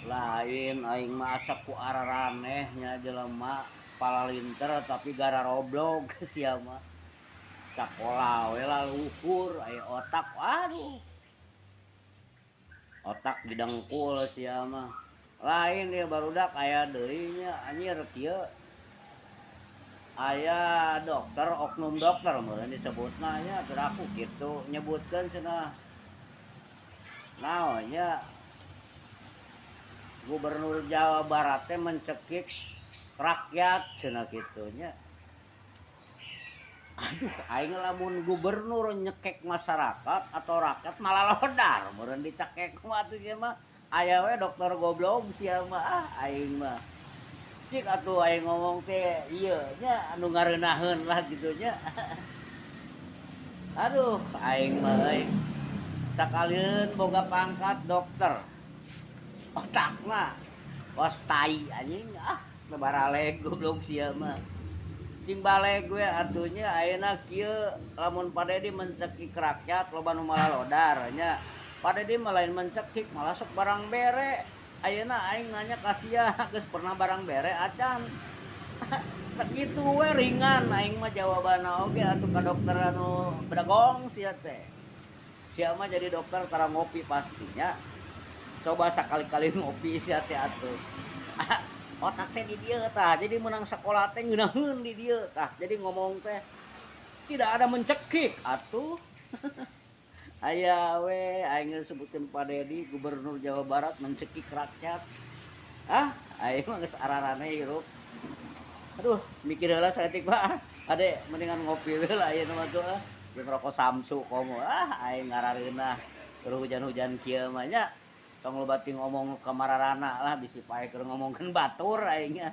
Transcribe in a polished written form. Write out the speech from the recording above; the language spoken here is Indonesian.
lain aing mah asa ku araranehnya jelema palalinter tapi gara roblog sia mah sakola we lah luhur aya otak aduh otak didengkul sia mah lain dia barudak aya deui nya anjir kieu aya dokter oknum dokter meureun disebutna nya aku kitu nyebutkeun cenah naon nya Gubernur Jawa Barat teh mencekik rakyat cenah kitu nya. Aduh, aing lamun gubernur nyekek masyarakat atau rakyat malah lodar, meureun dicekek mah atuh ieu mah. Aya we dokter goblok sia mah aing mah. Cik atuh aing ngomong teh ieu nya anu ngareunaheun lah gitu nya. Aduh, aing mah euy. Sakalieun boga pangkat dokter. Otak mah was tai anjing lebarale goblok sia mah. Cing bale gue atunya ayeuna kieu lamun Padedi mencekik rakyat loba nu malah lodar nya. Padedi mah lain mencekik malah sok barang bere. Ayeuna aing nanya ka sia geus pernah barang bere acan. Sakitu we ringan aing mah jawabanna oge atuh ka dokter anu bedagong sia teh. Sia mah jadi dokter tara ngopi pastinya. Coba sakali-kali ngopi sia teh atuh. Otak teh di dieu tah jadi menang sekolah teh ngeunaheun di dieu tah jadi ngomong teh tidak ada mencekik atuh. Aya we aing sebutkeun Pak Dedi Gubernur Jawa Barat mencekik rakyat aing mah geus ararane hirup aduh mikir heula saeutik mah ade mendingan ngopi we lah ayeuna mah tuh jeung rokok Samsu komo aing ngarareunah keur hujan-hujan kieu mah nya tong loba ting ngomong kamararana lah bisi pae keur ngomongkeun batur aing nya.